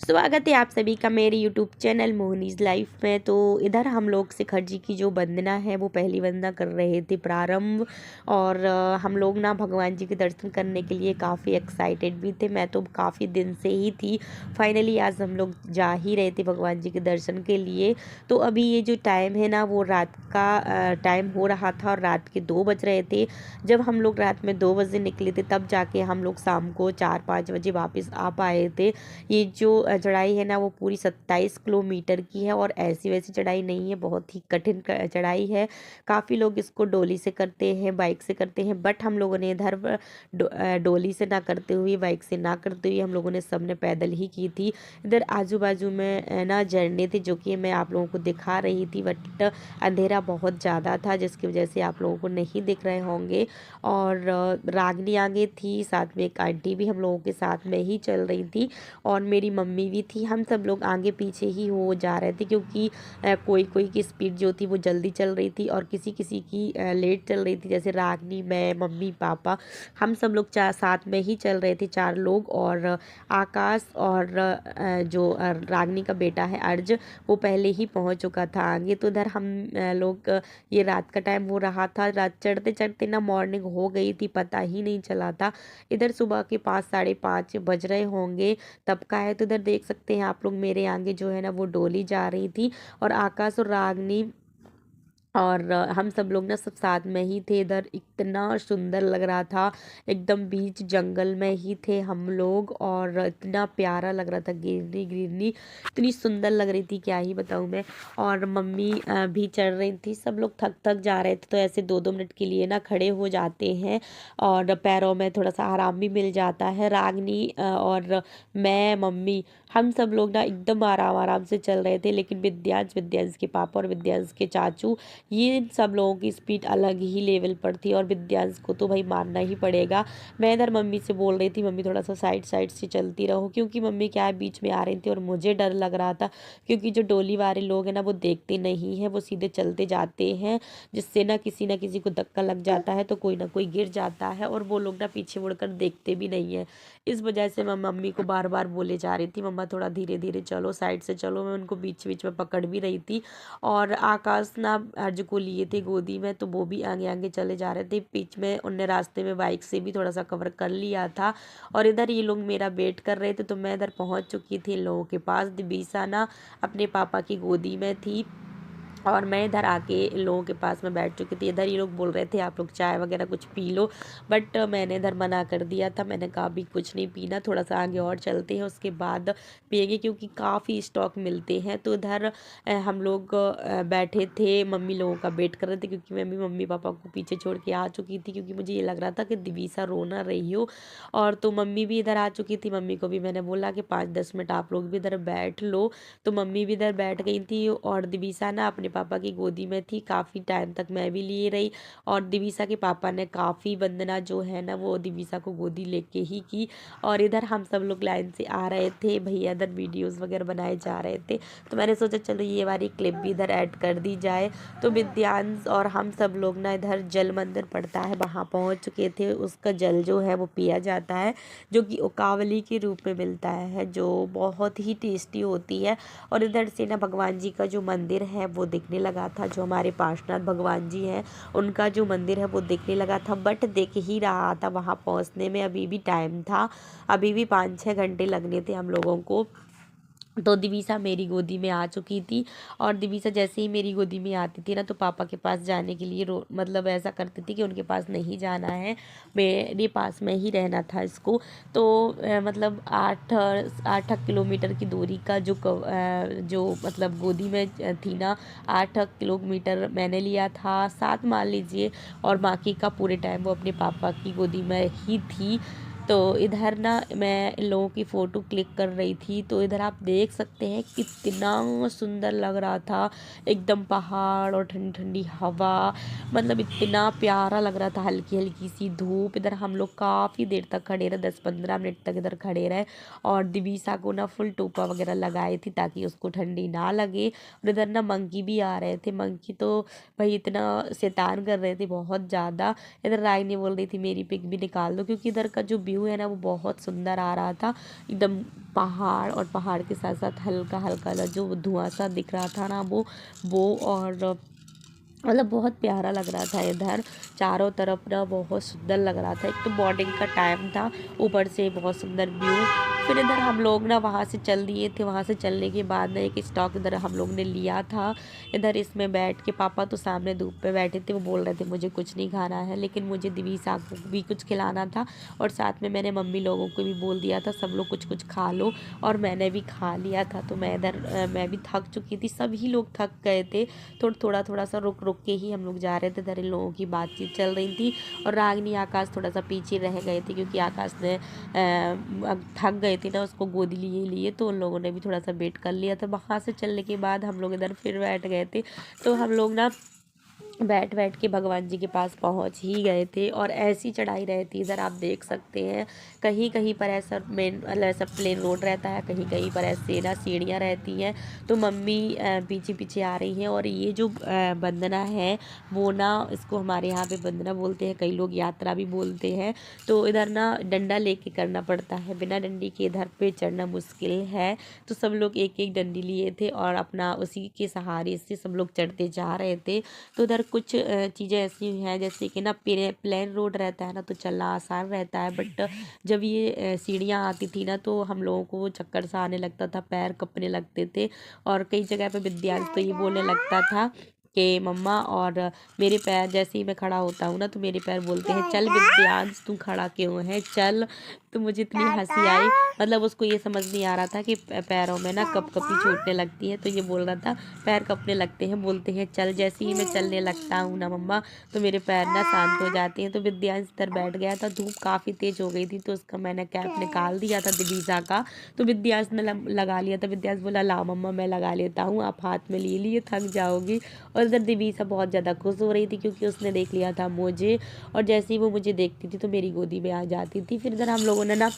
स्वागत है आप सभी का मेरे यूट्यूब चैनल मोहनीज लाइफ में। तो इधर हम लोग शिखर जी की जो वंदना है वो पहली वंदना कर रहे थे प्रारंभ। और हम लोग ना भगवान जी के दर्शन करने के लिए काफ़ी एक्साइटेड भी थे। मैं तो काफ़ी दिन से ही थी। फाइनली आज हम लोग जा ही रहे थे भगवान जी के दर्शन के लिए। तो अभी ये जो टाइम है ना वो रात का टाइम हो रहा था और रात के 2 बज रहे थे। जब हम लोग रात में 2 बजे निकले थे तब जाके हम लोग शाम को 4-5 बजे वापस आ पाए थे। ये जो चढ़ाई है ना वो पूरी 27 किलोमीटर की है और ऐसी वैसी चढ़ाई नहीं है, बहुत ही कठिन चढ़ाई है। काफ़ी लोग इसको डोली से करते हैं, बाइक से करते हैं, बट हम लोगों ने इधर डोली से ना करते हुए, बाइक से ना करते हुए हम लोगों ने सबने पैदल ही की थी। इधर आजू बाजू में ना झरने थे जो कि मैं आप लोगों को दिखा रही थी, बट अंधेरा बहुत ज़्यादा था जिसकी वजह से आप लोगों को नहीं दिख रहे होंगे। और रागनी आगे थी, साथ में एक आंटी भी हम लोगों के साथ में ही चल रही थी और मेरी मम्मी भी थी। हम सब लोग आगे पीछे ही हो जा रहे थे क्योंकि कोई कोई की स्पीड जो थी वो जल्दी चल रही थी और किसी किसी की लेट चल रही थी, जैसे रागनी, मैं, मम्मी, पापा, हम सब लोग चार साथ में ही चल रहे थे, 4 लोग। और आकाश और जो रागनी का बेटा है अर्ज, वो पहले ही पहुंच चुका था आगे। तो इधर हम लोग ये रात का टाइम हो रहा था, रात चढ़ते चढ़ते ना मॉर्निंग हो गई थी, पता ही नहीं चला था। इधर सुबह के 5-5:30 बज रहे होंगे तब का है। तो इधर देख सकते हैं आप लोग, मेरे आगे जो है ना वो डोली जा रही थी और आकाश और रागनी और हम सब लोग ना सब साथ में ही थे। इधर इतना सुंदर लग रहा था, एकदम बीच जंगल में ही थे हम लोग और इतना प्यारा लग रहा था, ग्रीनरी ग्रीनरी इतनी सुंदर लग रही थी, क्या ही बताऊँ मैं। और मम्मी भी चढ़ रही थी। सब लोग थक थक जा रहे थे तो ऐसे 2-2 मिनट के लिए ना खड़े हो जाते हैं और पैरों में थोड़ा सा आराम भी मिल जाता है। रागनी और मैं, मम्मी, हम सब लोग ना एकदम आराम आराम से चल रहे थे, लेकिन विद्यांश, विद्यांश के पापा और विद्यांश के चाचू, ये सब लोगों की स्पीड अलग ही लेवल पर थी और विद्यांश को तो भाई मानना ही पड़ेगा। मैं इधर मम्मी से बोल रही थी, मम्मी थोड़ा सा साइड साइड से चलती रहो, क्योंकि मम्मी क्या है बीच में आ रही थी और मुझे डर लग रहा था क्योंकि जो डोली वाले लोग हैं ना वो देखते नहीं हैं, वो सीधे चलते जाते हैं, जिससे ना किसी को धक्का लग जाता है तो कोई ना कोई गिर जाता है और वो लोग ना पीछे मुड़कर देखते भी नहीं है। इस वजह से मैं मम्मी को बार बार बोले जा रही थी, मम्मा थोड़ा धीरे धीरे चलो, साइड से चलो। मैं उनको बीच बीच में पकड़ भी रही थी। और आकाश ना अर्ज को लिए थे गोदी में तो वो भी आगे आगे चले जा रहे थे। बीच में उनने रास्ते में बाइक से भी थोड़ा सा कवर कर लिया था और इधर ये लोग मेरा वेट कर रहे थे। तो मैं इधर पहुंच चुकी थी इन लोगों के पास। दिवीसा ना अपने पापा की गोदी में थी और मैं इधर आके इन लोगों के पास में बैठ चुकी थी। इधर ये लोग बोल रहे थे आप लोग चाय वगैरह कुछ पी लो, बट मैंने इधर मना कर दिया था। मैंने कहा अभी कुछ नहीं पीना, थोड़ा सा आगे और चलते हैं उसके बाद पिएंगे, क्योंकि काफ़ी स्टॉक मिलते हैं। तो इधर हम लोग बैठे थे, मम्मी लोगों का वेट कर रहे थे क्योंकि मैं भी मम्मी पापा को पीछे छोड़ के आ चुकी थी, क्योंकि मुझे ये लग रहा था कि दिवीसा रो ना रही हो। और तो मम्मी भी इधर आ चुकी थी। मम्मी को भी मैंने बोला कि 5-10 मिनट आप लोग भी इधर बैठ लो। तो मम्मी भी इधर बैठ गई थी और दिवीसा ना अपने पापा की गोदी में थी। काफ़ी टाइम तक मैं भी लिए रही और दिवीसा के पापा ने काफ़ी वंदना जो है ना वो दिवीसा को गोदी लेके ही की। और इधर हम सब लोग लाइन से आ रहे थे, भैया इधर वीडियोस वगैरह बनाए जा रहे थे, तो मैंने सोचा चलो ये वाली क्लिप भी इधर ऐड कर दी जाए। तो विद्यांश और हम सब लोग ना इधर जल मंदिर पड़ता है वहाँ पहुँच चुके थे। उसका जल जो है वो पिया जाता है, जो कि ओकावली के रूप में मिलता है, जो बहुत ही टेस्टी होती है। और इधर से ना भगवान जी का जो मंदिर है वो दिखने लगा था, जो हमारे पार्शनाथ भगवान जी हैं उनका जो मंदिर है वो दिखने लगा था, बट देख ही रहा था। वहाँ पहुँचने में अभी भी टाइम था, अभी भी 5-6 घंटे लगने थे हम लोगों को। तो दिवीसा मेरी गोदी में आ चुकी थी और दिवीसा जैसे ही मेरी गोदी में आती थी ना तो पापा के पास जाने के लिए मतलब ऐसा करती थी कि उनके पास नहीं जाना है, मेरे पास में ही रहना था इसको। तो मतलब 8 किलोमीटर की दूरी का जो मतलब गोदी में थी ना, 8 किलोमीटर मैंने लिया था, 7 मान लीजिए। और बाकी का पूरे टाइम वो अपने पापा की गोदी में ही थी। तो इधर ना मैं इन लोगों की फ़ोटो क्लिक कर रही थी, तो इधर आप देख सकते हैं कितना सुंदर लग रहा था, एकदम पहाड़ और ठंडी ठंडी हवा, मतलब इतना प्यारा लग रहा था, हल्की हल्की सी धूप। इधर हम लोग काफ़ी देर तक खड़े रहे, 10-15 मिनट तक इधर खड़े रहे और दिवीसा को ना फुल टोपा वगैरह लगाई थी ताकि उसको ठंडी ना लगे। और इधर ना मंकी भी आ रहे थे, मंकी तो भाई इतना शैतान कर रहे थे बहुत ज़्यादा। इधर राय ने बोल रही थी मेरी पिक भी निकाल दो, क्योंकि इधर का जो व्यू व्यू है ना वो बहुत सुंदर आ रहा था। एकदम पहाड़, और पहाड़ के साथ साथ हल्का हल्का जो धुआं सा दिख रहा था ना वो और मतलब बहुत प्यारा लग रहा था इधर। चारों तरफ ना बहुत सुंदर लग रहा था। एक तो मॉर्निंग का टाइम था, ऊपर से बहुत सुंदर व्यू। फिर इधर हम लोग ना वहाँ से चल दिए थे। वहाँ से चलने के बाद ना एक स्टॉक इधर हम लोग ने लिया था। इधर इसमें बैठ के पापा तो सामने धूप पे बैठे थे, वो बोल रहे थे मुझे कुछ नहीं खाना है, लेकिन मुझे दिवीसा को भी कुछ खिलाना था। और साथ में मैंने मम्मी लोगों को भी बोल दिया था सब लोग कुछ कुछ खा लो, और मैंने भी खा लिया था। तो मैं इधर मैं भी थक चुकी थी, सभी लोग थक गए थे। थोड़ा सा रुक रुक के ही हम लोग जा रहे थे। इधर इन लोगों की बातचीत चल रही थी, और रागनी आकाश थोड़ा सा पीछे रह गए थे, क्योंकि आकाश ने अब थक गए थे ना, उसको गोदी लिए लिए, तो उन लोगों ने भी थोड़ा सा वेट कर लिया था। वहाँ से चलने के बाद हम लोग इधर फिर बैठ गए थे। तो हम लोग ना बैठ बैठ के भगवान जी के पास पहुंच ही गए थे। और ऐसी चढ़ाई रहती है इधर, आप देख सकते हैं। कहीं कहीं पर ऐसा मेन मतलब ऐसा प्लेन रोड रहता है, कहीं कहीं पर ऐसे ना सीढ़ियाँ रहती हैं। तो मम्मी पीछे पीछे आ रही हैं। और ये जो वंदना है वो ना, इसको हमारे यहाँ पे वंदना बोलते हैं, कई लोग यात्रा भी बोलते हैं। तो इधर ना डंडा लेके करना पड़ता है, बिना डंडी के इधर पे चढ़ना मुश्किल है। तो सब लोग एक एक डंडी लिए थे, और अपना उसी के सहारे से सब लोग चढ़ते जा रहे थे। तो उधर कुछ चीज़ें ऐसी हैं, जैसे कि ना प्लेन रोड रहता है ना, तो चलना आसान रहता है। बट जब ये सीढ़ियाँ आती थी ना, तो हम लोगों को चक्कर सा आने लगता था, पैर कँपने लगते थे। और कई जगह पे विद्यांश तो ये बोलने लगता था कि मम्मा, और मेरे पैर जैसे ही मैं खड़ा होता हूँ ना, तो मेरे पैर बोलते हैं चल विद्यांश तू खड़ा क्यों है, चल। तो मुझे इतनी हंसी आई। मतलब उसको ये समझ नहीं आ रहा था कि पैरों में ना कप कपी छूटने लगती है। तो ये बोल रहा था पैर कपने लगते हैं, बोलते हैं चल। जैसे ही मैं चलने लगता हूँ ना मम्मा, तो मेरे पैर ना शांत हो जाते हैं। तो विद्यांश इधर बैठ गया था, धूप काफ़ी तेज हो गई थी, तो उसका मैंने कैप निकाल दिया था दिवीसा का। तो विद्यांश ने लगा लिया था। विद्यांश बोला ला मम्मा मैं लगा लेता हूँ, आप हाथ में ले लिए, थक जाओगी। और इधर दिवीसा बहुत ज़्यादा खुश हो रही थी, क्योंकि उसने देख लिया था मुझे। और जैसे ही वो मुझे देखती थी तो मेरी गोदी में आ जाती थी। फिर इधर हम लोगों ने ना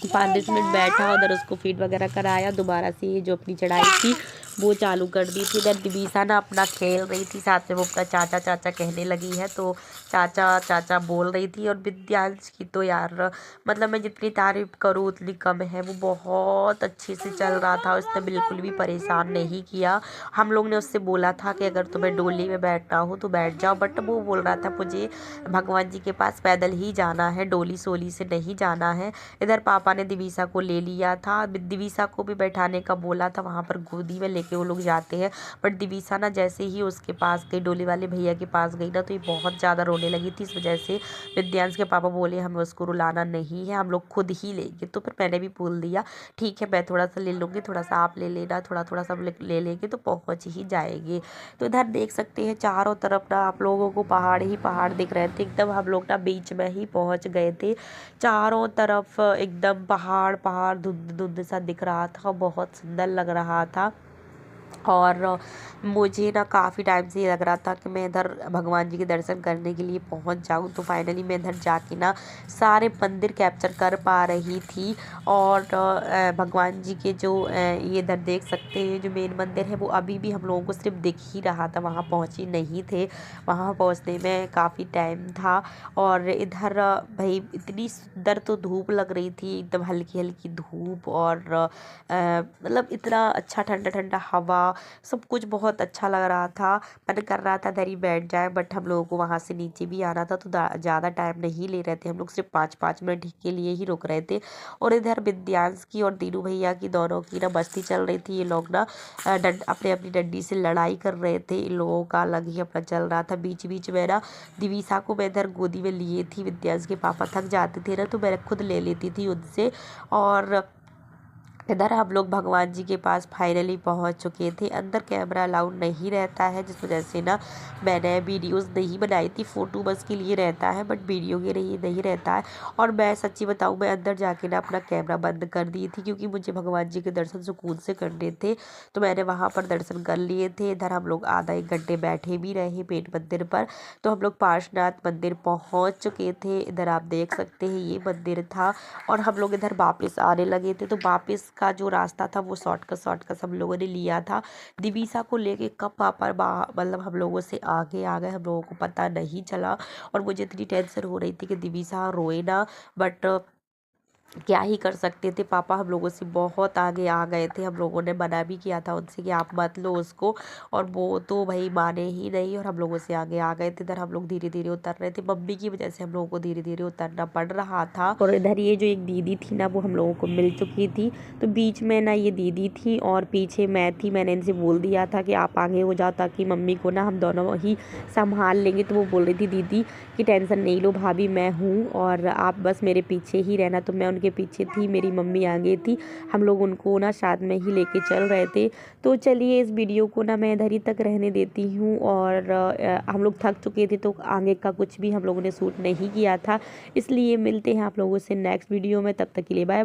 5-10 मिनट बैठा, उधर उसको फीड वगैरह कराया। दोबारा से ये जो अपनी चढ़ाई थी वो चालू कर दी थी। इधर दिवीसा ना अपना खेल रही थी, साथ में वो अपना चाचा चाचा कहने लगी है, तो चाचा चाचा बोल रही थी। और विद्यांश की तो यार मतलब मैं जितनी तारीफ करूँ उतनी कम है। वो बहुत अच्छे से चल रहा था, उसने बिल्कुल भी परेशान नहीं किया। हम लोग ने उससे बोला था कि अगर तुम्हें डोली में बैठना हो तो बैठ जाओ, बट वो बोल रहा था मुझे भगवान जी के पास पैदल ही जाना है, डोली सोली से नहीं जाना है। इधर पापा ने दिवीसा को ले लिया था। दिवीसा को भी बैठाने का बोला था, वहाँ पर गोदी में लेके वो लोग जाते हैं। बट दिवीसा ना जैसे ही उसके पास गई, डोली वाले भैया के पास गई ना, तो ये बहुत ज़्यादा रोने लगी थी। इस वजह से विद्यांश के पापा बोले हमें उसको रुलाना नहीं है, हम लोग खुद ही लेंगे। तो फिर मैंने भी बोल दिया ठीक है मैं थोड़ा सा ले लूँगी, थोड़ा सा आप ले लेना, थोड़ा थोड़ा सब ले लेंगे तो पहुँच ही जाएंगे। तो इधर देख सकते हैं चारों तरफ ना आप लोगों को पहाड़ ही पहाड़ दिख रहे थे। एकदम हम लोग ना बीच में ही पहुँच गए थे। चारों तरफ एकदम पहाड़ पहाड़ धुंध धुंध सा दिख रहा था, बहुत सुंदर लग रहा था। और मुझे ना काफ़ी टाइम से ये लग रहा था कि मैं इधर भगवान जी के दर्शन करने के लिए पहुंच जाऊं। तो फाइनली मैं इधर जाके ना सारे मंदिर कैप्चर कर पा रही थी। और भगवान जी के जो ये इधर देख सकते हैं जो मेन मंदिर है वो अभी भी हम लोगों को सिर्फ दिख ही रहा था, वहाँ पहुँचे नहीं थे। वहाँ पहुँचने में काफ़ी टाइम था। और इधर भाई इतनी सुंदर तो धूप लग रही थी, एकदम हल्की हल्की धूप। और मतलब इतना अच्छा ठंडा ठंडा हवा, सब कुछ बहुत अच्छा लग रहा था। मन कर रहा था इधर ही बैठ जाए, बट हम लोगों को वहाँ से नीचे भी आना था, तो ज़्यादा टाइम नहीं ले रहे थे हम लोग, सिर्फ 5-5 मिनट के लिए ही रुक रहे थे। और इधर विद्यांश की और दीनू भैया की दोनों की ना मस्ती चल रही थी। ये लोग ना अपने अपनी डंडी से लड़ाई कर रहे थे, इन लोगों का अलग ही अपना चल रहा था। बीच बीच में ना दिवीसा को मैं इधर गोदी में लिए थी, विद्यांश के पापा थक जाते थे ना, तो मैं खुद ले लेती थी उनसे। और इधर हम लोग भगवान जी के पास फाइनली पहुंच चुके थे। अंदर कैमरा अलाउड नहीं रहता है, जिस वजह से ना मैंने वीडियोस नहीं बनाई थी। फ़ोटो बस के लिए रहता है, बट वीडियो के लिए नहीं रहता है। और मैं सच्ची बताऊं, मैं अंदर जाके ना अपना कैमरा बंद कर दी थी, क्योंकि मुझे भगवान जी के दर्शन सुकून से करने थे। तो मैंने वहाँ पर दर्शन कर लिए थे। इधर हम लोग आधा 1 घंटे बैठे भी रहे पेट मंदिर पर। तो हम लोग पार्श्वनाथ मंदिर पहुँच चुके थे। इधर आप देख सकते हैं ये मंदिर था। और हम लोग इधर वापस आने लगे थे, तो वापस का जो रास्ता था वो शॉर्टकट हम लोगों ने लिया था। दिवीसा को लेके कब पापा मतलब हम लोगों से आगे आ गए, हम लोगों को पता नहीं चला। और मुझे इतनी टेंशन हो रही थी कि दिवीसा रोए ना, बट क्या ही कर सकते थे। पापा हम लोगों से बहुत आगे आ गए थे। हम लोगों ने मना भी किया था उनसे कि आप मत लो उसको, और वो तो भाई माने ही नहीं और हम लोगों से आगे आ गए थे। इधर हम लोग धीरे धीरे उतर रहे थे, मम्मी की वजह से हम लोगों को धीरे धीरे उतरना पड़ रहा था। और इधर ये जो एक दीदी थी ना, वो हम लोगों को मिल चुकी थी। तो बीच में ना ये दीदी थी और पीछे मैं थी। मैंने इनसे बोल दिया था कि आप आगे हो जाओ ताकि मम्मी को ना हम दोनों ही संभाल लेंगे। तो वो बोल रही थी दीदी कि टेंशन नहीं लो भाभी, मैं हूँ और आप बस मेरे पीछे ही रहना। तो मैं उनके पीछे थी, मेरी मम्मी आगे थी। हम लोग उनको ना साथ में ही लेके चल रहे थे। तो चलिए इस वीडियो को ना मैं इधर ही तक रहने देती हूँ। और हम लोग थक चुके थे तो आगे का कुछ भी हम लोगों ने शूट नहीं किया था, इसलिए मिलते हैं आप लोगों से नेक्स्ट वीडियो में। तब तक के लिए बाय बाय।